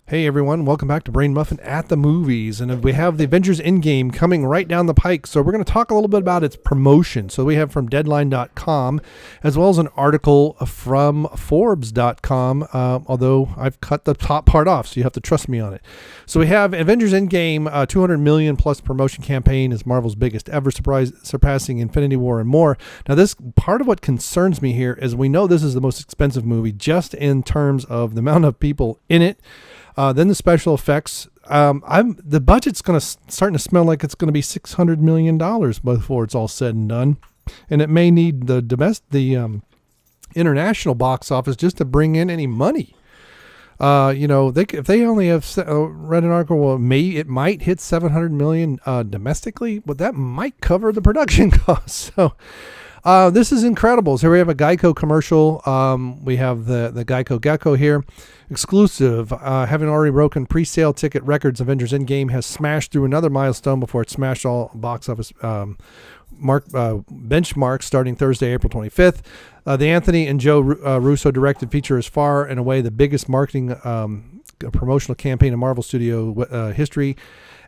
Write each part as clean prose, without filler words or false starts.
Hey everyone, welcome back to Brain Muffin at the Movies. And we have the Avengers Endgame coming right down the pike. So we're going to talk a little bit about its promotion. So we have from Deadline.com, as well as an article from Forbes.com, although I've cut the top part off, so you have to trust me on it. So we have Avengers Endgame, $200 million plus promotion campaign is Marvel's biggest ever, surpassing Infinity War and more. Now this part of what concerns me here is we know this is the most expensive movie just in terms of the amount of people in it. Then the special effects. The budget's starting to smell like it's going to be $600 million before it's all said and done, and it may need the international box office just to bring in any money. If they only have read an article, well, it might hit $700 million domestically, but that might cover the production costs. So. This is incredible. So we have a Geico commercial. We have the Geico here. Exclusive. Having already broken pre-sale ticket records, Avengers Endgame has smashed through another milestone before it smashed all box office benchmarks starting Thursday, April 25th. The Anthony and Joe Russo directed feature is far and away the biggest marketing promotional campaign in Marvel Studio history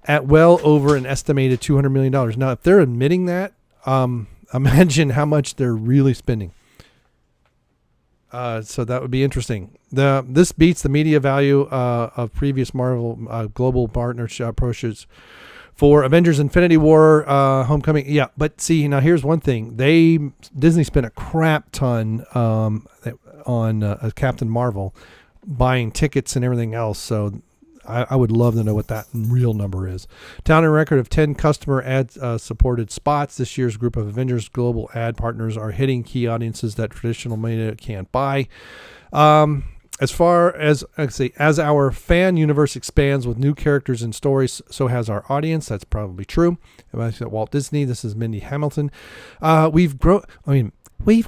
at well over an estimated $200 million. Now, if they're admitting that, imagine how much they're really spending. So that would be interesting. This beats the media value of previous Marvel global partnership approaches for Avengers Infinity War Homecoming. Yeah, but see, now here's one thing. Disney spent a crap ton on Captain Marvel, buying tickets and everything else. So I would love to know what that real number is. Town and record of 10 customer ad supported spots. This year's group of Avengers global ad partners are hitting key audiences that traditional media can't buy. As far as our fan universe expands with new characters and stories, so has our audience. That's probably true. If I said Walt Disney, this is Mindy Hamilton. We've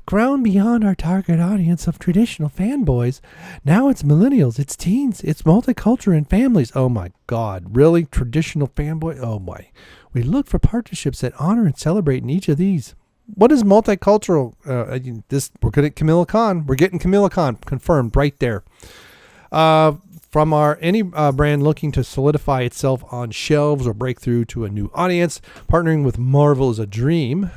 grown beyond our target audience of traditional fanboys. Now it's millennials, it's teens, it's multicultural and families. Oh my God, really? Traditional fanboy? Oh my. We look for partnerships that honor and celebrate in each of these. What is multicultural? We're good at Camilla Khan. We're getting Camilla Khan confirmed right there. From any brand looking to solidify itself on shelves or break through to a new audience, partnering with Marvel is a dream.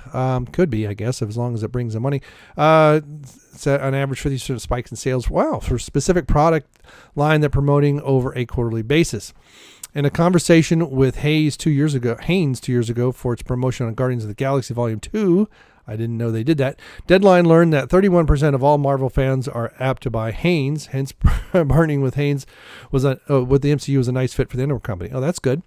Could be, I guess, as long as it brings them money. It's an average 50% spike in sales. Wow, for a specific product line they're promoting over a quarterly basis. In a conversation with Haynes 2 years ago for its promotion on Guardians of the Galaxy Volume 2, I didn't know they did that. Deadline learned that 31% of all Marvel fans are apt to buy Haynes. Hence, partnering with Haynes with the MCU was a nice fit for the Underwear Company. Oh, that's good.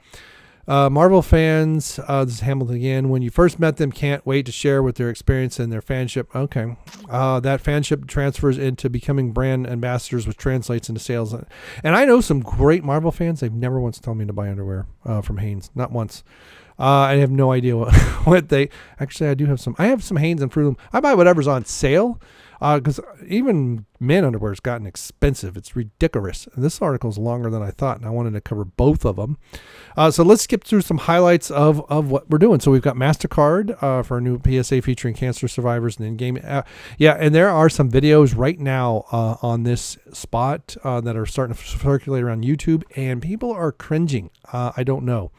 Marvel fans, this is Hamilton again. When you first met them, can't wait to share with their experience and their fanship. Okay. That fanship transfers into becoming brand ambassadors, which translates into sales. And I know some great Marvel fans. They've never once told me to buy underwear from Haynes. Not once. I have no idea what they actually. I have some Hanes and Fruit Loom. I buy whatever's on sale because even men underwear has gotten expensive. It's ridiculous. And this article is longer than I thought, and I wanted to cover both of them. So let's skip through some highlights of what we're doing. So we've got MasterCard for a new PSA featuring cancer survivors and Endgame. And there are some videos right now on this spot that are starting to circulate around YouTube, and people are cringing. I don't know.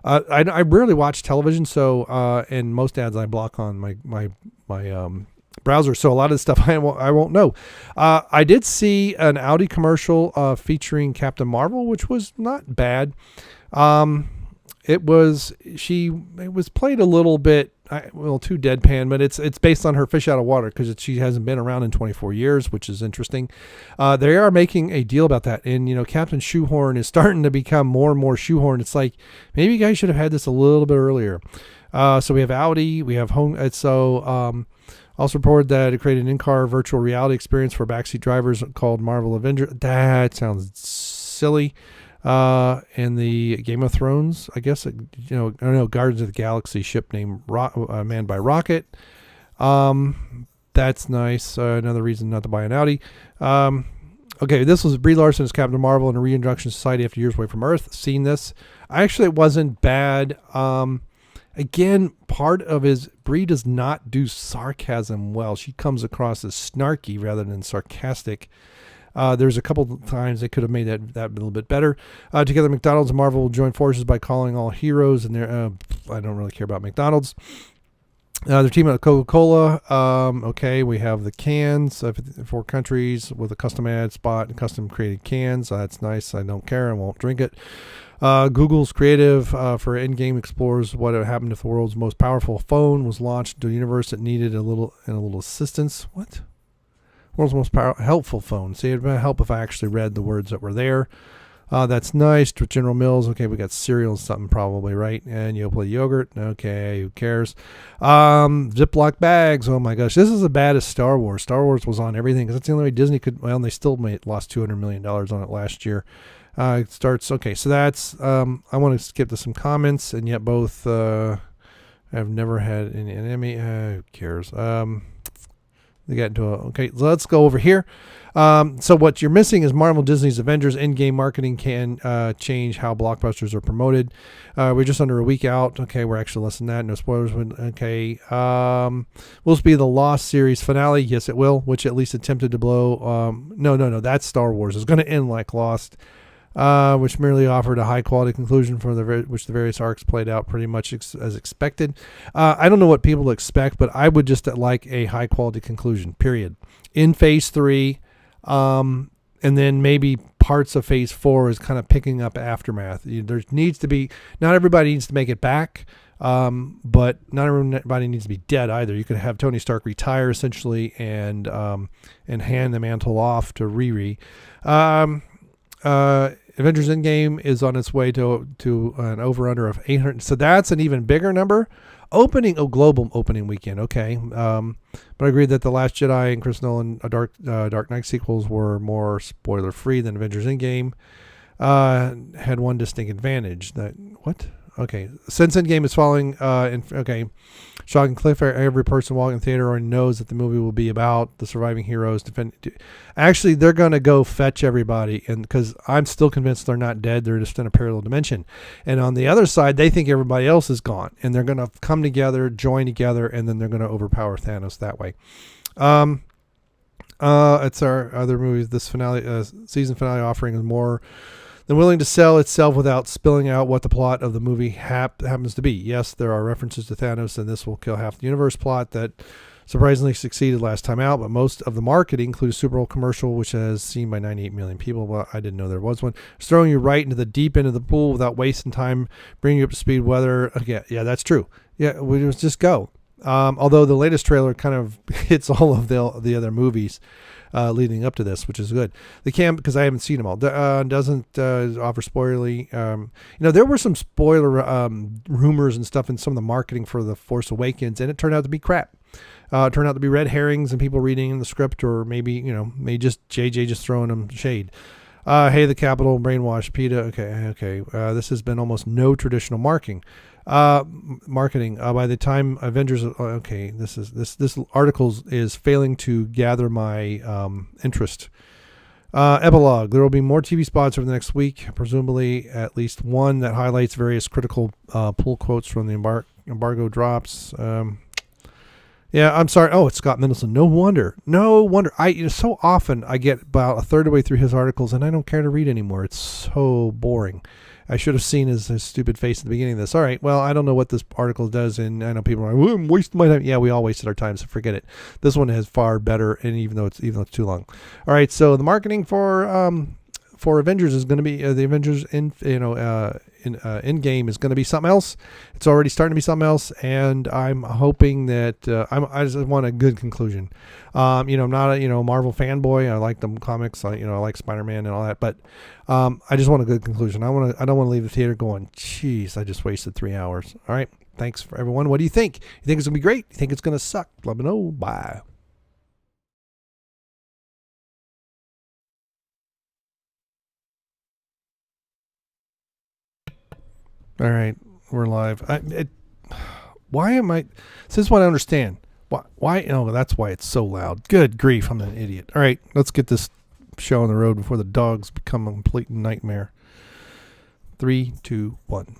I rarely watch television, so and most ads I block on my browser, so a lot of the stuff I won't know. I did see an Audi commercial featuring Captain Marvel, which was not bad. It was played a little bit too deadpan, but it's based on her fish out of water because she hasn't been around in 24 years, which is interesting. They are making a deal about that, and Captain Shoehorn is starting to become more and more shoehorn. It's like maybe you guys should have had this a little bit earlier. So we have Audi, we have home. Also reported that it created an in-car virtual reality experience for backseat drivers called Marvel Avengers. That sounds silly. And the Game of Thrones, I guess, I don't know, Guardians of the Galaxy ship named manned by Rocket. That's nice. Another reason not to buy an Audi. Okay, this was Brie Larson as Captain Marvel in a reintroduction to society after years away from Earth. Seen this. Actually, it wasn't bad. Again, part of Brie does not do sarcasm well. She comes across as snarky rather than sarcastic. There's a couple of times they could have made that a little bit better. Together, McDonald's and Marvel will join forces by calling all heroes, and I don't really care about McDonald's. They're teaming up with Coca-Cola. Okay, we have the cans, 4 countries with a custom ad spot and custom created cans. That's nice. I don't care. I won't drink it. Google's creative for Endgame explores what would happen if the world's most powerful phone was launched to a universe that needed a little assistance. What? World's most helpful phone. See, it would help if I actually read the words that were there. That's nice. With General Mills, okay, we got cereal and something probably, right? And Yoplait yogurt, okay, who cares? Ziploc bags, oh my gosh, this is as bad as Star Wars. Star Wars was on everything because that's the only way Disney could. Well, they still lost $200 million on it last year. It starts okay, so that's. I want to skip to some comments, and yet both have never had any enemy. Who cares? They got into okay. So let's go over here. So what you're missing is Marvel Disney's Avengers Endgame marketing can change how blockbusters are promoted. We're just under a week out. Okay, we're actually less than that. No spoilers. Okay. Will this be the Lost series finale? Yes, it will, which at least attempted to blow. No. That's Star Wars. It's going to end like Lost, which merely offered a high-quality conclusion for which the various arcs played out pretty much as expected. I don't know what people expect, but I would just like a high-quality conclusion, period. In Phase 3, and then maybe parts of Phase 4 is kind of picking up aftermath. There needs to be, not everybody needs to make it back, but not everybody needs to be dead either. You could have Tony Stark retire essentially and hand the mantle off to Riri. Avengers Endgame is on its way to an over-under of 800. So that's an even bigger number. Global opening weekend. Okay. But I agree that The Last Jedi and Chris Nolan Dark Knight sequels were more spoiler-free than Avengers Endgame. Had one distinct advantage. What? Okay. Since Endgame is following, shocking cliffhanger, every person walking in the theater already knows that the movie will be about the surviving heroes. Actually, they're going to go fetch everybody, and because I'm still convinced they're not dead, they're just in a parallel dimension. And on the other side, they think everybody else is gone, and they're going to come together, join together, and then they're going to overpower Thanos that way. It's our other movies. This season finale offering is more than willing to sell itself without spilling out what the plot of the movie happens to be. Yes, there are references to Thanos, and this will kill half the universe plot that surprisingly succeeded last time out, but most of the marketing includes a Super Bowl commercial, which has seen by 98 million people. Well, I didn't know there was one. It's throwing you right into the deep end of the pool without wasting time, bringing you up to speed. Yeah, that's true. Yeah, we just go. Although the latest trailer kind of hits all of the other movies leading up to this, which is good. The because I haven't seen them all, doesn't offer spoilery. There were some spoiler rumors and stuff in some of the marketing for The Force Awakens, and it turned out to be crap. It turned out to be red herrings and people reading in the script, or maybe just JJ just throwing them shade. Hey, the Capitol, brainwash, PETA. Okay. This has been almost no traditional marketing. By the time Avengers, this article is failing to gather my interest. Epilogue. There will be more TV spots over the next week, presumably at least one that highlights various critical pull quotes from the embargo drops. Yeah, I'm sorry. Oh, it's Scott Mendelsohn. No wonder. So often I get about a third of the way through his articles and I don't care to read anymore. It's so boring. I should have seen his stupid face at the beginning of this. All right, well, I don't know what this article does, and I know people are like, I'm wasting my time. Yeah, we all wasted our time, so forget it. This one has far better, and even though it's too long. All right, so the marketing for Avengers is going to be the Avengers Endgame is going to be something else. It's already starting to be something else, and I'm hoping that I just want a good conclusion. I'm not a Marvel fanboy. I like them comics. I like Spider-Man and all that, but I just want a good conclusion. I don't want to leave the theater going, "Geez, I just wasted 3 hours." All right, thanks for everyone. What do you think? You think it's gonna be great? You think it's gonna suck? Let me know. Bye. All right, we're live. Why am I? This is what I understand. Why? Oh, that's why it's so loud. Good grief, I'm an idiot. All right, let's get this show on the road before the dogs become a complete nightmare. 3, 2, 1.